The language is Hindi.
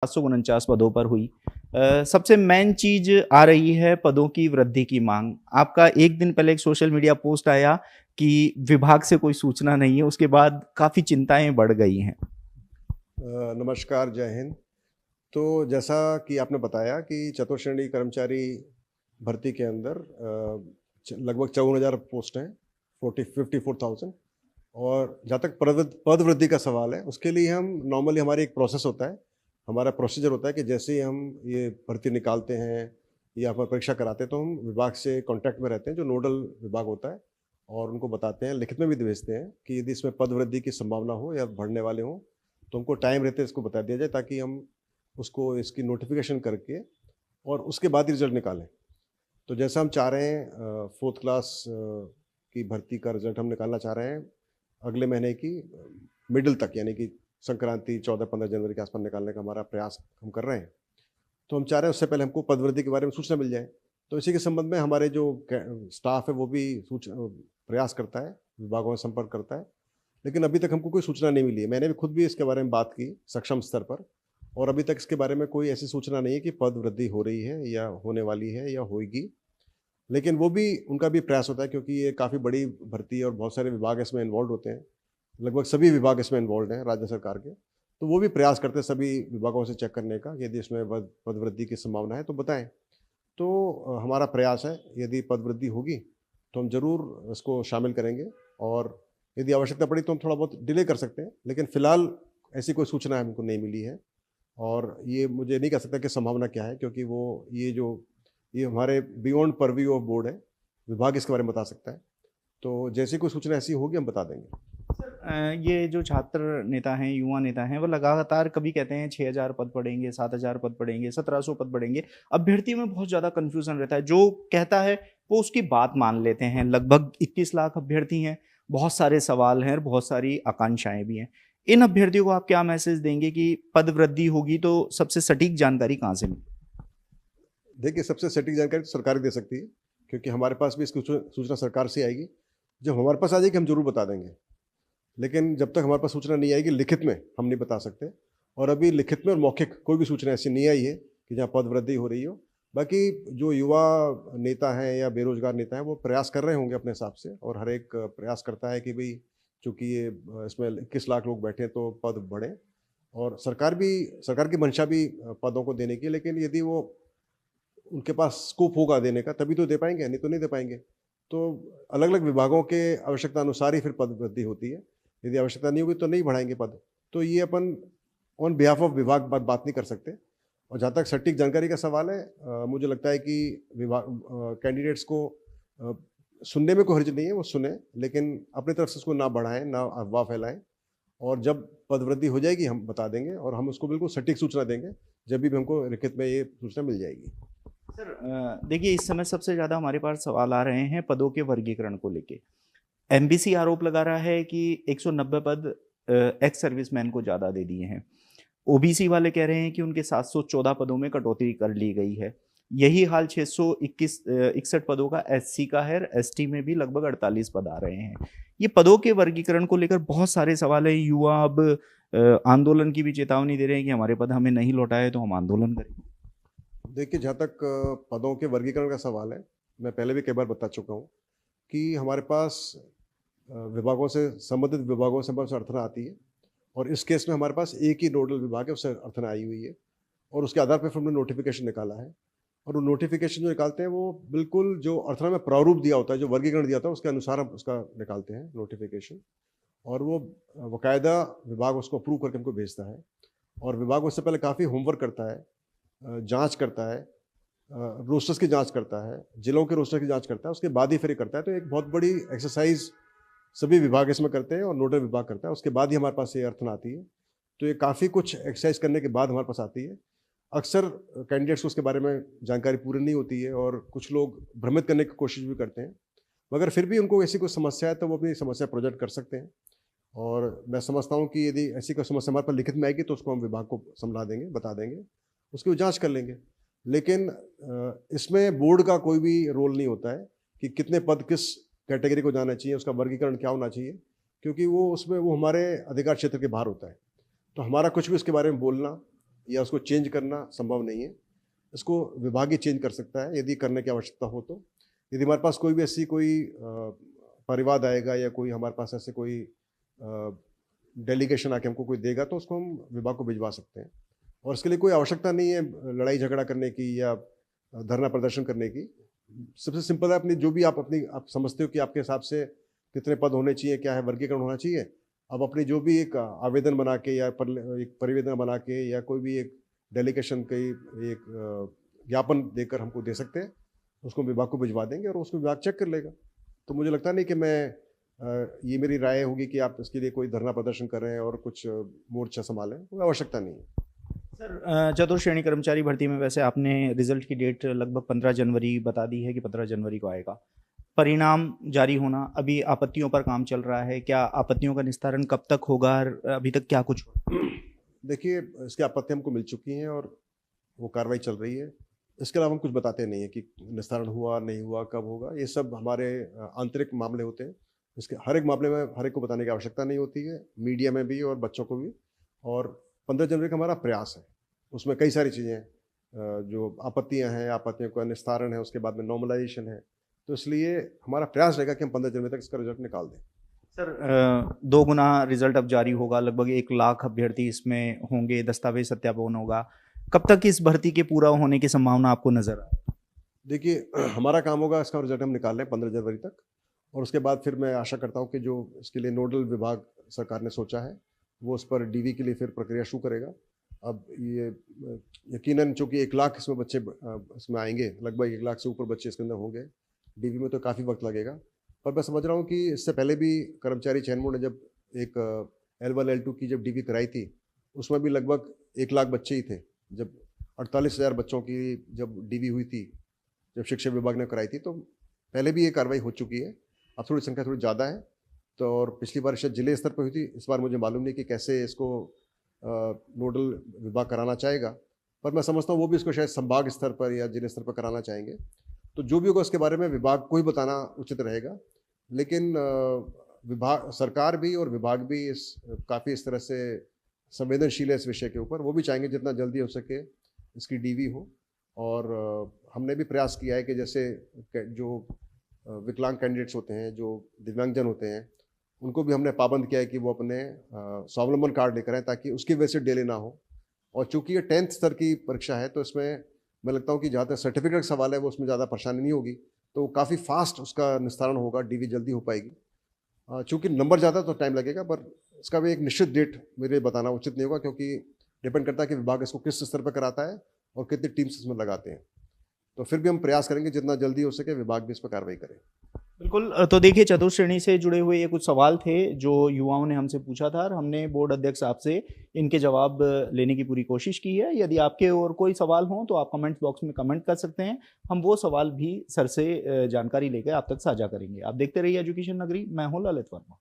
749 पदों पर हुई। सबसे मेन चीज़ आ रही है पदों की वृद्धि की माँग। आपका 1 दिन पहले एक सोशल मीडिया पोस्ट आया कि विभाग से कोई सूचना नहीं है, उसके बाद काफ़ी चिंताएँ बढ़ गई हैं। नमस्कार, जय हिंद। तो जैसा कि आपने बताया कि चतुर्श्रेणी कर्मचारी भर्ती के अंदर लगभग 54,000 पोस्ट हैं, 54,000। और जहाँ तक पद वृद्धि का सवाल है, उसके लिए हम नॉर्मली हमारी एक प्रोसेस होता है, हमारा प्रोसीजर होता है कि जैसे ही हम ये भर्ती निकालते हैं या फिर परीक्षा कराते हैं, तो हम विभाग से कॉन्टैक्ट में रहते हैं, जो नोडल विभाग होता है, और उनको बताते हैं, लिखित में भी भेजते हैं कि यदि इसमें पद वृद्धि की संभावना हो या बढ़ने वाले हों, तो हमको टाइम रहते इसको बता दिया जाए, ताकि हम उसको इसकी नोटिफिकेशन करके और उसके बाद ही रिजल्ट निकालें। तो जैसा हम चाह रहे हैं, 4th क्लास की भर्ती का रिजल्ट हम निकालना चाह रहे हैं अगले महीने की मिडिल तक, यानी कि संक्रांति 14-15 जनवरी के आसपास निकालने का हमारा प्रयास हम कर रहे हैं। तो हम चाह रहे हैं उससे पहले हमको पदवृद्धि के बारे में सूचना मिल जाए। तो इसी के संबंध में हमारे जो स्टाफ है वो भी प्रयास करता है, विभागों में संपर्क करता है, लेकिन अभी तक हमको कोई सूचना नहीं मिली है। मैंने भी खुद भी इसके बारे में बात की सक्षम स्तर पर, और अभी तक इसके बारे में कोई ऐसी सूचना नहीं है कि पद वृद्धि हो रही है या होने वाली है या होगी। लेकिन वो भी, उनका भी प्रयास होता है, क्योंकि ये काफ़ी बड़ी भर्ती है और बहुत सारे विभाग इसमें इन्वॉल्व होते हैं। लगभग सभी विभाग इसमें इन्वॉल्व हैं राज्य सरकार के। तो वो भी प्रयास करते हैं सभी विभागों से चेक करने का, यदि इसमें पद वृद्धि की संभावना है तो बताएं। तो हमारा प्रयास है, यदि पद वृद्धि होगी तो हम ज़रूर इसको शामिल करेंगे, और यदि आवश्यकता पड़ी तो हम थोड़ा बहुत डिले कर सकते हैं, लेकिन फ़िलहाल ऐसी कोई सूचना हमको नहीं मिली है। और ये मुझे नहीं कह सकता कि संभावना क्या है, क्योंकि वो ये हमारे बियॉन्ड परव्यू ऑफ बोर्ड है, विभाग इसके बारे में बता सकता है। तो जैसे कोई सूचना ऐसी होगी हम बता देंगे। ये जो छात्र नेता हैं, युवा नेता हैं, वो लगातार कभी कहते हैं 6,000 पद बढ़ेंगे, 7,000 पद बढ़ेंगे, 1,700 पद बढ़ेंगे। अभ्यर्थी में बहुत ज़्यादा कन्फ्यूज़न रहता है। जो कहता है, वो उसकी बात मान लेते हैं। लगभग 21 लाख अभ्यर्थी हैं, बहुत सारे सवाल हैं और बहुत सारी आकांक्षाएँ भी हैं। इन अभ्यर्थियों को आप क्या मैसेज देंगे कि पद वृद्धि होगी तो सबसे सटीक जानकारी कहाँ से मिले? देखिए, सबसे सटीक जानकारी तो सरकार ही दे सकती है, क्योंकि हमारे पास भी इसकी सूचना सरकार से आएगी। जब हमारे पास आ जाएगी हम ज़रूर बता देंगे, लेकिन जब तक हमारे पास सूचना नहीं आएगी लिखित में, हम नहीं बता सकते। और अभी लिखित में और मौखिक कोई भी सूचना ऐसी नहीं आई है कि जहाँ पद वृद्धि हो रही हो। बाकी जो युवा नेता हैं या बेरोजगार नेता हैं, वो प्रयास कर रहे होंगे अपने हिसाब से, और हर एक प्रयास करता है कि भाई, चूँकि ये इसमें 21 लाख लोग बैठे हैं तो पद बढ़े। और सरकार की मंशा भी पदों को देने की, लेकिन यदि वो उनके पास स्कोप होगा देने का, तभी तो दे पाएँगे, नहीं तो नहीं दे पाएँगे। तो अलग-अलग विभागों के आवश्यकता अनुसार ही फिर पद वृद्धि होती है। यदि आवश्यकता नहीं होगी तो नहीं बढ़ाएँगे पद। तो ये अपन ऑन बिहाफ ऑफ विभाग बात नहीं कर सकते। और जहाँ तक सटीक जानकारी का सवाल है, मुझे लगता है कि कैंडिडेट्स को अ, सुनने में कोई हर्ज नहीं है, वो सुने, लेकिन अपनी तरफ से उसको ना बढ़ाएँ, ना अफवाह फैलाएँ। और जब पद वृद्धि हो जाएगी हम बता देंगे, और हम उसको बिल्कुल सटीक सूचना देंगे, जब भी हमको लिखित में ये सूचना मिल जाएगी। सर, देखिए, इस समय सबसे ज़्यादा हमारे पास सवाल आ रहे हैं पदों के वर्गीकरण को लेके। एमबीसी आरोप लगा रहा है कि 190 पद एक्स सर्विसमैन को ज़्यादा दे दिए हैं। ओबीसी वाले कह रहे हैं कि उनके 714 पदों में कटौती कर ली गई है। यही हाल 61 पदों का एससी का है, एसटी में भी लगभग 48 पद आ रहे हैं। ये पदों के वर्गीकरण को लेकर बहुत सारे सवाल हैं। युवा अब आंदोलन की भी चेतावनी दे रहे हैं कि हमारे पद हमें नहीं लौटाए तो हम आंदोलन करेंगे। देखिए, जहाँ तक पदों के वर्गीकरण का सवाल है, मैं पहले भी कई बार बता चुका हूँ कि हमारे पास विभागों से, संबंधित विभागों से हमारे पास अर्थना आती है, और इस केस में हमारे पास एक ही नोडल विभाग है, उससे अर्थना आई हुई है, और उसके आधार पर फिर हमने नोटिफिकेशन निकाला है। और वो नोटिफिकेशन जो निकालते हैं, वो बिल्कुल जो अर्थना में प्रारूप दिया होता है, जो वर्गीकरण दिया होता है, उसके अनुसार हम उसका निकालते हैं नोटिफिकेशन। और वो बाकायदा विभाग उसको अप्रूव करके हमको भेजता है, और विभाग उससे पहले काफ़ी होमवर्क करता है, जाँच करता है, रोस्टर्स की जाँच करता है, जिलों के रोस्टर की जाँच करता है, उसके बाद ही फिर ये करता है। तो एक बहुत बड़ी एक्सरसाइज़ सभी विभाग इसमें करते हैं, और नोडल विभाग करता है, उसके बाद ही हमारे पास ये अर्थना आती है। तो ये काफ़ी कुछ एक्सरसाइज करने के बाद हमारे पास आती है। अक्सर कैंडिडेट्स को उसके बारे में जानकारी पूरी नहीं होती है, और कुछ लोग भ्रमित करने की कोशिश भी करते हैं, मगर फिर भी उनको ऐसी कोई समस्या है तो वो अपनी समस्या प्रोजेक्ट कर सकते हैं। और मैं समझता हूँ कि यदि ऐसी कोई समस्या हमारे पास लिखित में आएगी तो उसको हम विभाग को समझा देंगे, बता देंगे, उसकी वो जाँच कर लेंगे। लेकिन इसमें बोर्ड का कोई भी रोल नहीं होता है कि कितने पद किस कैटेगरी को जाना चाहिए, उसका वर्गीकरण क्या होना चाहिए, क्योंकि वो उसमें वो हमारे अधिकार क्षेत्र के बाहर होता है। तो हमारा कुछ भी उसके बारे में बोलना या उसको चेंज करना संभव नहीं है। इसको विभाग ही चेंज कर सकता है यदि करने की आवश्यकता हो तो। यदि हमारे पास कोई भी ऐसी कोई परिवाद आएगा या कोई हमारे पास ऐसे कोई डेलीगेशन आके हमको कोई देगा तो उसको हम विभाग को भिजवा सकते हैं। और इसके लिए कोई आवश्यकता नहीं है लड़ाई झगड़ा करने की या धरना प्रदर्शन करने की। सबसे सिंपल है, अपनी जो भी आप समझते हो कि आपके हिसाब से कितने पद होने चाहिए, क्या है वर्गीकरण होना चाहिए, अब अपनी जो भी एक आवेदन बना के या एक परिवेदन बना के या कोई भी एक डेलीगेशन का एक ज्ञापन देकर हमको दे सकते हैं। उसको विभाग को भिजवा देंगे और उसको विभाग चेक कर लेगा। तो मुझे लगता नहीं कि ये मेरी राय होगी कि आप इसके लिए कोई धरना प्रदर्शन करें और कुछ मोर्चा संभालें, कोई आवश्यकता नहीं है। सर, चतुर्थ श्रेणी कर्मचारी भर्ती में वैसे आपने रिजल्ट की डेट लगभग 15 जनवरी बता दी है कि 15 जनवरी को आएगा। परिणाम जारी होना, अभी आपत्तियों पर काम चल रहा है, क्या आपत्तियों का निस्तारण कब तक होगा? अभी तक क्या कुछ हुआ? देखिए, इसकी आपत्ति हमको मिल चुकी हैं और वो कार्रवाई चल रही है। इसके अलावा हम कुछ बताते नहीं हैं कि निस्तारण हुआ, नहीं हुआ, कब होगा। ये सब हमारे आंतरिक मामले होते हैं। इसके हर एक मामले में हर एक को बताने की आवश्यकता नहीं होती है, मीडिया में भी और बच्चों को भी। और 15 जनवरी का हमारा प्रयास है, उसमें कई सारी चीज़ें जो आपत्तियां हैं, आपत्तियों का निस्तारण है, उसके बाद में नॉर्मलाइजेशन है। तो इसलिए हमारा प्रयास रहेगा कि हम 15 जनवरी तक इसका रिजल्ट निकाल दें। सर, 2 गुना रिजल्ट अब जारी होगा, लगभग 1 लाख अभ्यर्थी इसमें होंगे, दस्तावेज सत्यापन होगा। कब तक इस भर्ती के पूरा होने की संभावना आपको नजर आए? देखिए, हमारा काम होगा इसका रिजल्ट हम निकाल लें 15 जनवरी तक, और उसके बाद फिर मैं आशा करता हूं कि जो इसके लिए नोडल विभाग सरकार ने सोचा है वो उस पर डीवी के लिए फिर प्रक्रिया शुरू करेगा। अब ये यकीनन चूँकि 1 लाख इसमें बच्चे इसमें आएंगे, लगभग 1 लाख से ऊपर बच्चे इसके अंदर होंगे, डीवी में तो काफ़ी वक्त लगेगा। पर मैं समझ रहा हूँ कि इससे पहले भी कर्मचारी चयन बोर्ड ने जब एक L1 L2 की जब डीवी कराई थी, उसमें भी लगभग 1 लाख बच्चे ही थे। जब 48,000 बच्चों की जब डीवी हुई थी, जब शिक्षा विभाग ने कराई थी, तो पहले भी ये कार्रवाई हो चुकी है। अब थोड़ी संख्या थोड़ी ज़्यादा है, तो और पिछली बार शायद जिले स्तर पर हुई थी, इस बार मुझे मालूम नहीं कि कैसे इसको नोडल विभाग कराना चाहेगा, पर मैं समझता हूँ वो भी इसको शायद संभाग स्तर पर या जिले स्तर पर कराना चाहेंगे। तो जो भी होगा उसके बारे में विभाग को ही बताना उचित रहेगा। लेकिन विभाग, सरकार भी और विभाग भी काफ़ी इस तरह से संवेदनशील है इस विषय के ऊपर। वो भी चाहेंगे जितना जल्दी हो सके इसकी डीवी हो। और हमने भी प्रयास किया है कि जैसे जो विकलांग कैंडिडेट्स होते हैं, जो दिव्यांगजन होते हैं, उनको भी हमने पाबंद किया है कि वो अपने स्वावलंबन कार्ड लेकर आएँ ताकि उसकी वजह से डिले ना हो। और चूंकि ये 10th स्तर की परीक्षा है, तो इसमें मैं लगता हूँ कि जहाँ तक सर्टिफिकेट का सवाल है वो उसमें ज़्यादा परेशानी नहीं होगी, तो काफ़ी फास्ट उसका निस्तारण होगा, डीवी जल्दी हो पाएगी। चूँकि नंबर ज़्यादा तो टाइम लगेगा, पर इसका भी एक निश्चित डेट मेरे बताना उचित नहीं होगा, क्योंकि डिपेंड करता है कि विभाग इसको किस स्तर पर कराता है और कितनी टीम्स इसमें लगाते हैं। तो फिर भी हम प्रयास करेंगे जितना जल्दी हो सके विभाग भी इस पर कार्रवाई करे। बिल्कुल। तो देखिए, चतुर्थ श्रेणी से जुड़े हुए ये कुछ सवाल थे जो युवाओं ने हमसे पूछा था और हमने बोर्ड अध्यक्ष साहब से इनके जवाब लेने की पूरी कोशिश की है। यदि आपके और कोई सवाल हों तो आप कमेंट बॉक्स में कमेंट कर सकते हैं, हम वो सवाल भी सर से जानकारी लेकर आप तक साझा करेंगे। आप देखते रहिए एजुकेशन नगरी, मैं हूँ ललित वर्मा।